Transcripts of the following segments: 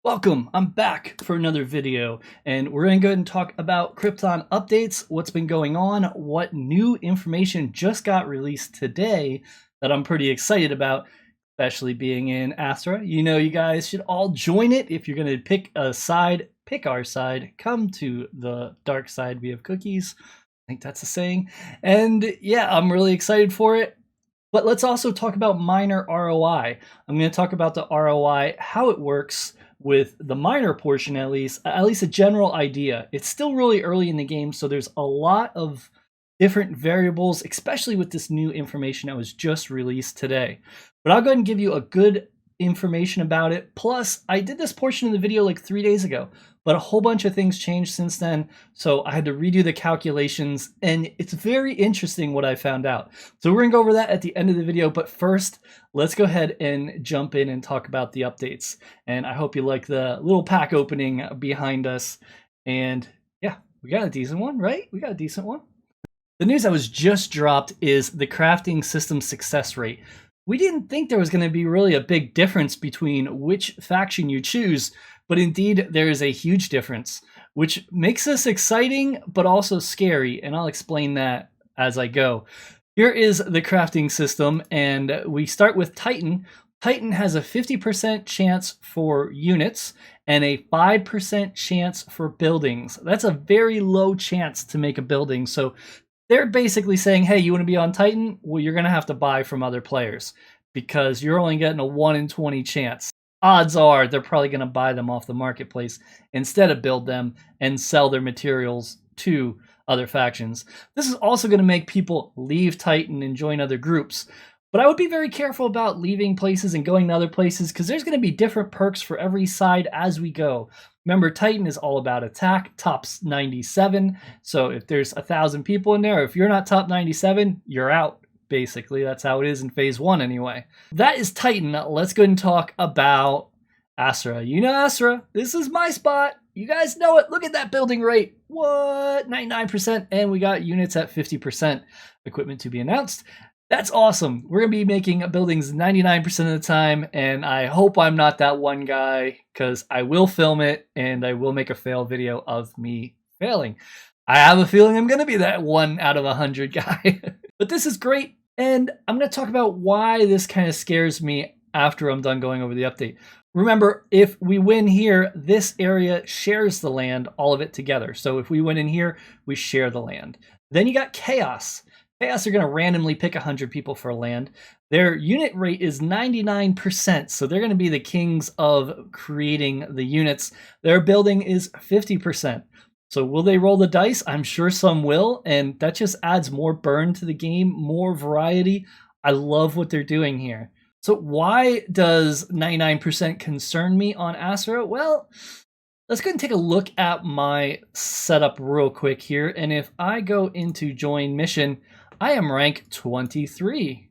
Welcome, I'm back for another video, and we're going to go ahead and talk about Krypton updates, what's been going on, what new information just got released today that I'm pretty excited about, especially being in Astra. You know, you guys should all join it. If you're going to pick a side, pick our side, come to the dark side. We have cookies. I think that's a saying. And yeah, I'm really excited for it. But let's also talk about miner ROI. I'm going to talk about the ROI, how it works with the miner portion, at least a general idea. It's still really early in the game, so there's a lot of different variables, especially with this new information that was just released today. But I'll go ahead and give you a good information about it. Plus, I did this portion of the video like 3 days ago, but a whole bunch of things changed since then, so I had to redo the calculations, and it's very interesting what I found out. So we're gonna go over that at the end of the video, but first, let's go ahead and jump in and talk about the updates. And I hope you like the little pack opening behind us. And yeah, we got a decent one, right? We got a decent one. The news that was just dropped is the crafting system success rate. We didn't think there was going to be really a big difference between which faction you choose, but indeed there is a huge difference, which makes this exciting but also scary, and I'll explain that as I go. Here is the crafting system, and we start with Titan. Titan has a 50% chance for units and a 5% chance for buildings. That's a very low chance to make a building, so they're basically saying, hey, you want to be on Titan? Well, you're going to have to buy from other players because you're only getting a 1 in 20 chance. Odds are they're probably going to buy them off the marketplace instead of build them and sell their materials to other factions. This is also going to make people leave Titan and join other groups. But I would be very careful about leaving places and going to other places because there's going to be different perks for every side as we go. Remember, Titan is all about attack, tops 97. So if there's 1,000 people in there, if you're not top 97, you're out. Basically, that's how it is in phase 1 anyway. That is Titan. Let's go ahead and talk about Astra. You know Astra, this is my spot. You guys know it. Look at that building rate. What? 99%. And we got units at 50%. Equipment to be announced. That's awesome. We're going to be making buildings 99% of the time, and I hope I'm not that one guy, because I will film it, and I will make a fail video of me failing. I have a feeling I'm going to be that 1 out of 100 guy. But this is great, and I'm going to talk about why this kind of scares me after I'm done going over the update. Remember, if we win here, this area shares the land, all of it together. So if we win in here, we share the land. Then you got Chaos. Chaos are going to randomly pick 100 people for land. Their unit rate is 99%, so they're going to be the kings of creating the units. Their building is 50%. So will they roll the dice? I'm sure some will, and that just adds more burn to the game, more variety. I love what they're doing here. So why does 99% concern me on Astra? Well, let's go and take a look at my setup real quick here, and if I go into join mission, I am rank 23.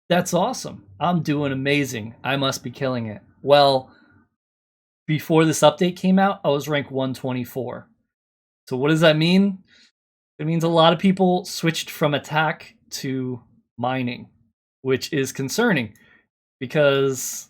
That's awesome. I'm doing amazing. I must be killing it. Well, before this update came out, I was rank 124. So what does that mean? It means a lot of people switched from attack to mining, which is concerning because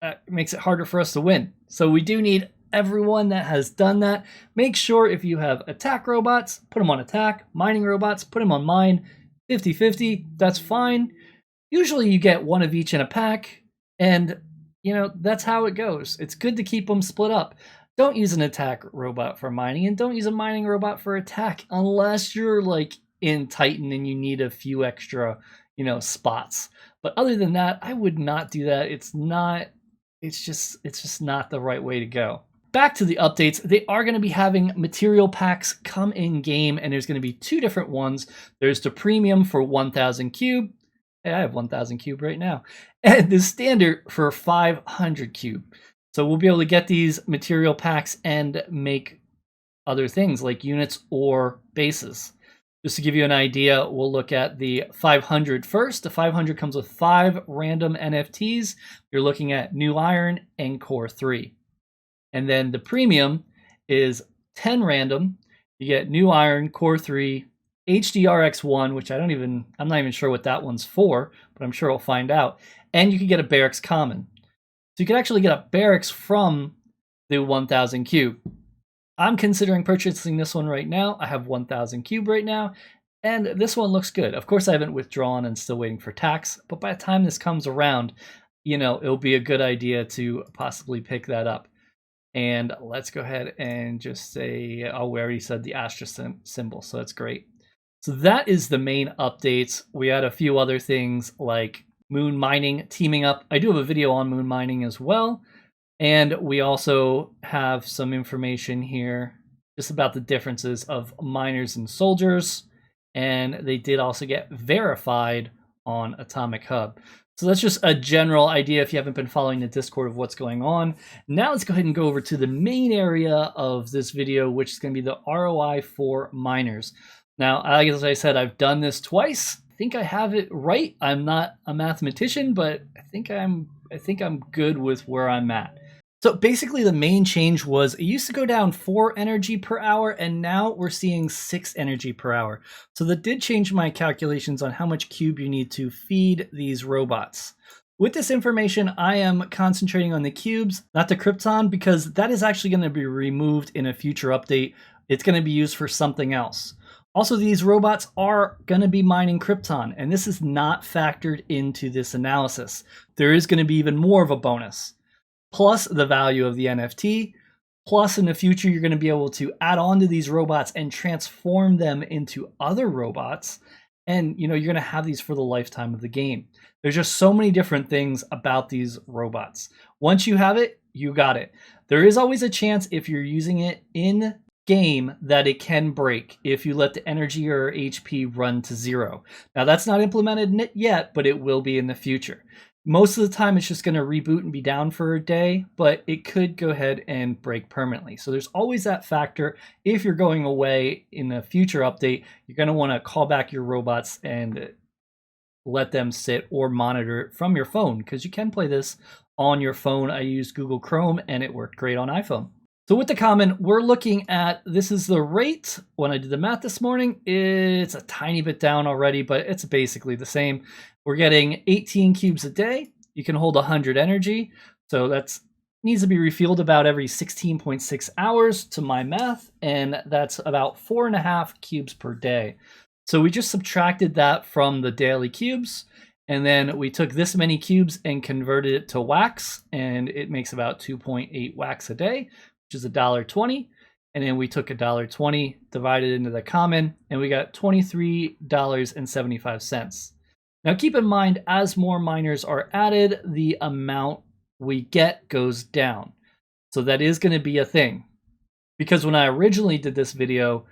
that makes it harder for us to win. So we do need everyone that has done that. Make sure if you have attack robots, put them on attack. Mining robots, put them on mine. 50-50, that's fine. Usually you get one of each in a pack, and you know, that's how it goes. It's good to keep them split up. Don't use an attack robot for mining, and don't use a mining robot for attack unless you're like in Titan and you need a few extra, spots. But other than that, I would not do that. It's just not the right way to go. Back to the updates, they are going to be having material packs come in game, and there's going to be 2 different ones. There's the premium for 1,000 cube. Hey, I have 1,000 cube right now. And the standard for 500 cube. So we'll be able to get these material packs and make other things like units or bases. Just to give you an idea, we'll look at the 500 first. The 500 comes with 5 random NFTs. You're looking at New Iron and Core 3. And then the premium is 10 random. You get New Iron, Core 3, HDRX1, which I'm not even sure what that one's for, but I'm sure we'll find out. And you can get a Barracks Common. So you can actually get a barracks from the 1000 cube. I'm considering purchasing this one right now. I have 1000 cube right now, and this one looks good. Of course, I haven't withdrawn and still waiting for tax, but by the time this comes around, you know, it'll be a good idea to possibly pick that up. And let's go ahead and just say, oh, we already said the asterisk symbol, so that's great. So that is the main updates. We had a few other things like moon mining teaming up. I do have a video on moon mining as well. And we also have some information here just about the differences of miners and soldiers. And they did also get verified on Atomic Hub. So that's just a general idea if you haven't been following the Discord of what's going on. Now let's go ahead and go over to the main area of this video, which is going to be the ROI for miners. Now, as I said, I've done this twice. I think I have it right. I'm not a mathematician, but I think I'm good with where I'm at. So basically the main change was it used to go down 4 energy per hour, and now we're seeing 6 energy per hour. So that did change my calculations on how much cube you need to feed these robots. With this information, I am concentrating on the cubes, not the Krypton, because that is actually going to be removed in a future update. It's going to be used for something else. Also, these robots are going to be mining Krypton, and this is not factored into this analysis. There is going to be even more of a bonus. Plus the value of the NFT, plus in the future you're going to be able to add on to these robots and transform them into other robots, and you know you're going to have these for the lifetime of the game. There's just so many different things about these robots. Once you have it, you got it. There is always a chance if you're using it in game that it can break if you let the energy or HP run to 0. Now that's not implemented yet, but it will be in the future. Most of the time it's just going to reboot and be down for a day, but it could go ahead and break permanently. So there's always that factor. If you're going away in a future update, you're going to want to call back your robots and let them sit or monitor it from your phone, because you can play this on your phone. I used Google Chrome and it worked great on iPhone. So with the common, we're looking at, this is the rate. When I did the math this morning, it's a tiny bit down already, but it's basically the same. We're getting 18 cubes a day. You can hold 100 energy. So that's needs to be refueled about every 16.6 hours to my math. And that's about 4.5 cubes per day. So we just subtracted that from the daily cubes. And then we took this many cubes and converted it to wax. And it makes about 2.8 wax a day, which is $1.20. And then we took $1.20, divided into the common, and we got $23.75. Now keep in mind, as more miners are added, the amount we get goes down. So that is going to be a thing. Because when I originally did this video,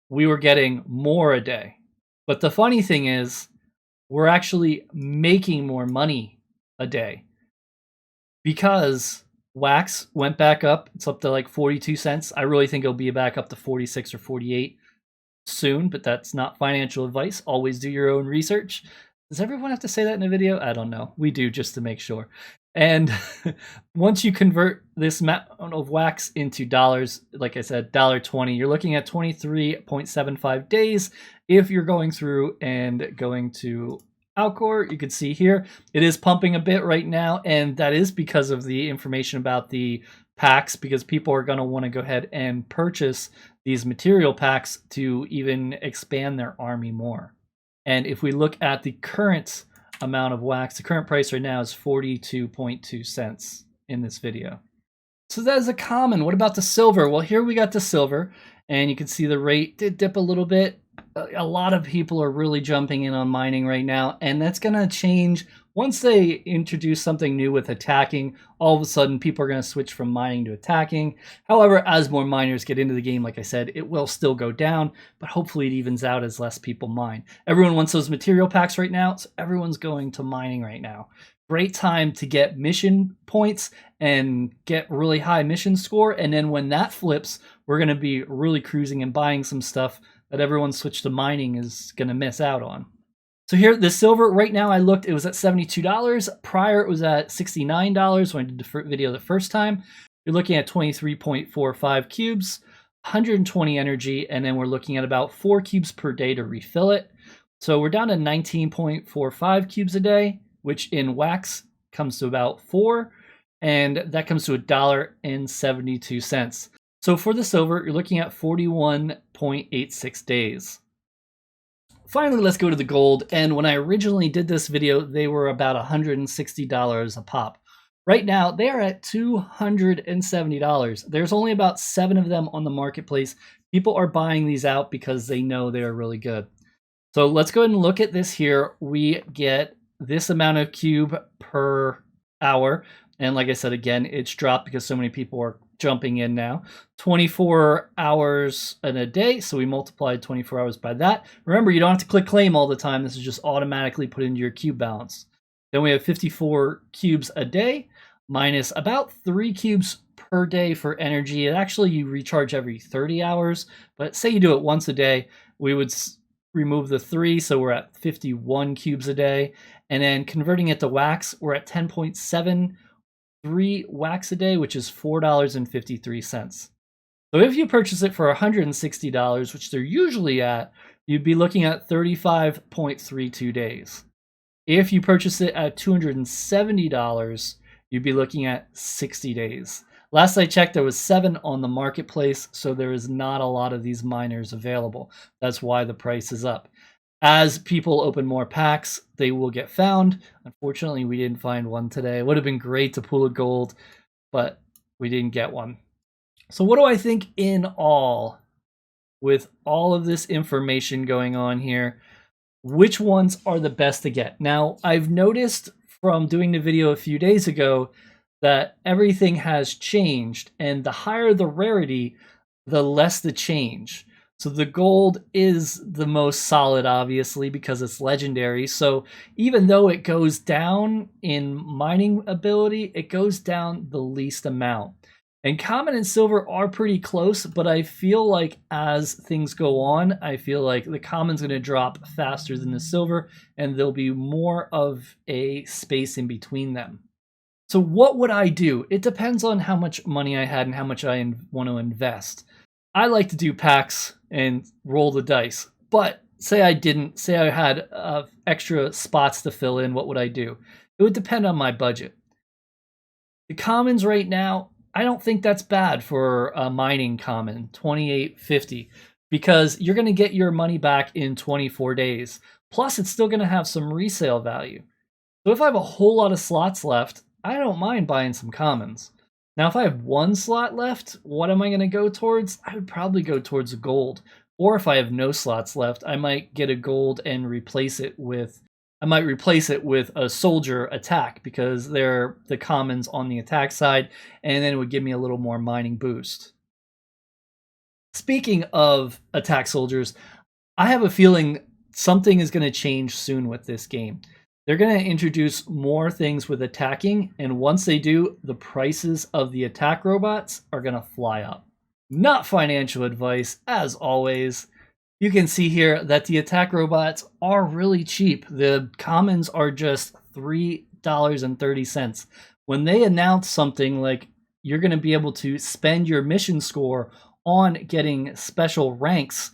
we were getting more a day. But the funny thing is, we're actually making more money a day. Because wax went back up. It's up to like 42 cents. I really think it'll be back up to 46 or 48 soon, but that's not financial advice. Always do your own research. Does everyone have to say that in a video? I don't know. We do, just to make sure. And once you convert this amount of wax into dollars, like I said, $1.20, you're looking at 23.75 days. If you're going through and going to Alcor, you can see here it is pumping a bit right now, and that is because of the information about the packs, because people are going to want to go ahead and purchase these material packs to even expand their army more. And if we look at the current amount of wax, the current price right now is 42.2 cents in this video. So that is a common. What about the silver? Well, here we got the silver, and you can see the rate did dip a little bit. A lot of people are really jumping in on mining right now, and that's going to change once they introduce something new with attacking. All of a sudden people are going to switch from mining to attacking. However, as more miners get into the game, like I said, it will still go down, but hopefully it evens out as less people mine. Everyone wants those material packs right now, so everyone's going to mining right now. Great time to get mission points and get really high mission score, and then when that flips, we're going to be really cruising and buying some stuff that everyone switched to mining is going to miss out on. So here, the silver, right now I looked, it was at $72. Prior, it was at $69 when I did the video the first time. You're looking at 23.45 cubes, 120 energy, and then we're looking at about 4 cubes per day to refill it. So we're down to 19.45 cubes a day, which in wax comes to about 4. and that comes to $1.72. So for the silver, you're looking at 41.86 days. Finally, let's go to the gold. And when I originally did this video, they were about $160 a pop. Right now, they are at $270. There's only about 7 of them on the marketplace. People are buying these out because they know they are really good. So let's go ahead and look at this here. We get this amount of cube per hour. And like I said, again, it's dropped because so many people are jumping in now. 24 hours in a day, so we multiplied 24 hours by that. Remember, you don't have to click claim all the time. This is just automatically put into your cube balance. Then we have 54 cubes a day, minus about 3 cubes per day for energy. And actually, you recharge every 30 hours, but say you do it once a day, we would remove the 3, so we're at 51 cubes a day. And then converting it to wax, we're at 10.73 wax a day, which is $4.53. So if you purchase it for $160, which they're usually at, you'd be looking at 35.32 days. If you purchase it at $270, you'd be looking at 60 days. Last I checked, there was 7 on the marketplace, so there is not a lot of these miners available. That's why the price is up. As people open more packs, they will get found. Unfortunately, we didn't find one today. It would have been great to pull a gold, but we didn't get one. So what do I think in all, with all of this information going on here, which ones are the best to get? Now, I've noticed from doing the video a few days ago that everything has changed, and the higher the rarity, the less the change. So the gold is the most solid, obviously, because it's legendary. So even though it goes down in mining ability, it goes down the least amount. And common and silver are pretty close, but I feel like as things go on, I feel like the common's going to drop faster than the silver, and there'll be more of a space in between them. So what would I do? It depends on how much money I had and how much I want to invest. I like to do packs and roll the dice, but say I didn't, say I had extra spots to fill in, what would I do? It would depend on my budget. The commons right now, I don't think that's bad for a mining common, $28.50, because you're going to get your money back in 24 days. Plus, it's still going to have some resale value. So if I have a whole lot of slots left, I don't mind buying some commons. Now, if I have 1 slot left, what am I going to go towards? I would probably go towards a gold. Or if I have no slots left, I might get a gold and replace it with, a soldier attack, because they're the commons on the attack side, and then it would give me a little more mining boost. Speaking of attack soldiers, I have a feeling something is going to change soon with this game. They're going to introduce more things with attacking, and once they do, the prices of the attack robots are going to fly up. Not financial advice, as always. You can see here that the attack robots are really cheap. The commons are just $3.30. When they announce something like you're going to be able to spend your mission score on getting special ranks,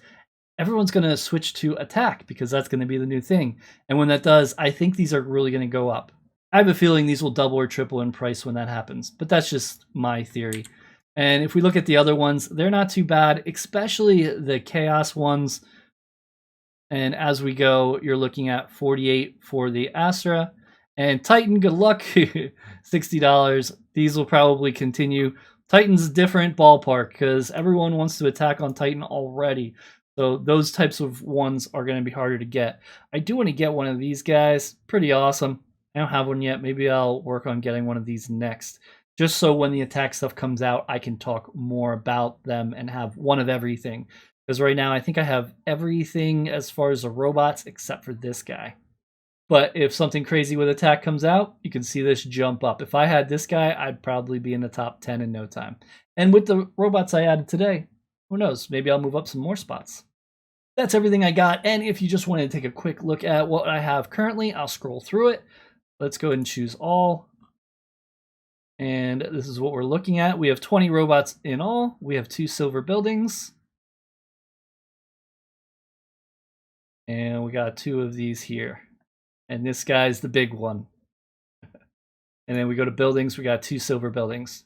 everyone's going to switch to attack because that's going to be the new thing. And when that does, I think these are really going to go up. I have a feeling these will double or triple in price when that happens, but that's just my theory. And if we look at the other ones, they're not too bad, especially the Chaos ones. And as we go, you're looking at 48 for the Astra. And Titan, good luck, $60. These will probably continue. Titan's a different ballpark because everyone wants to attack on Titan already. So those types of ones are going to be harder to get. I do want to get one of these guys. Pretty awesome. I don't have one yet. Maybe I'll work on getting one of these next. Just so when the attack stuff comes out, I can talk more about them and have one of everything. Because right now, I think I have everything as far as the robots except for this guy. But if something crazy with attack comes out, you can see this jump up. If I had this guy, I'd probably be in the top 10 in no time. And with the robots I added today, who knows? Maybe I'll move up some more spots. That's everything I got. And if you just wanted to take a quick look at what I have currently, I'll scroll through it. Let's go ahead and choose all. And this is what we're looking at. We have 20 robots in all. We have 2 silver buildings. And we got 2 of these here. And this guy's the big one. And then we go to buildings, we got 2 silver buildings.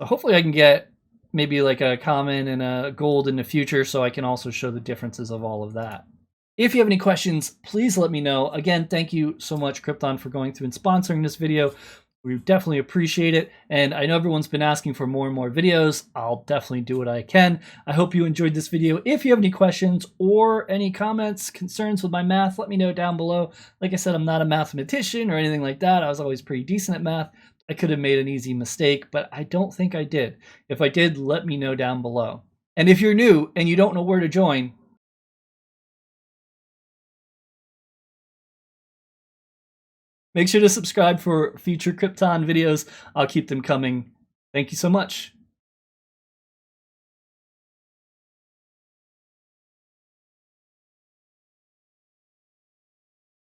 So hopefully I can get maybe like a common and a gold in the future, so I can also show the differences of all of that. If you have any questions, please let me know. Again, thank you so much, Krypton, for going through and sponsoring this video. We definitely appreciate it. And I know everyone's been asking for more and more videos. I'll definitely do what I can. I hope you enjoyed this video. If you have any questions or any comments, concerns with my math, let me know down below. Like I said, I'm not a mathematician or anything like that. I was always pretty decent at math. I could have made an easy mistake, but I don't think I did. If I did, let me know down below. And if you're new and you don't know where to join, make sure to subscribe for future Krypton videos. I'll keep them coming. Thank you so much.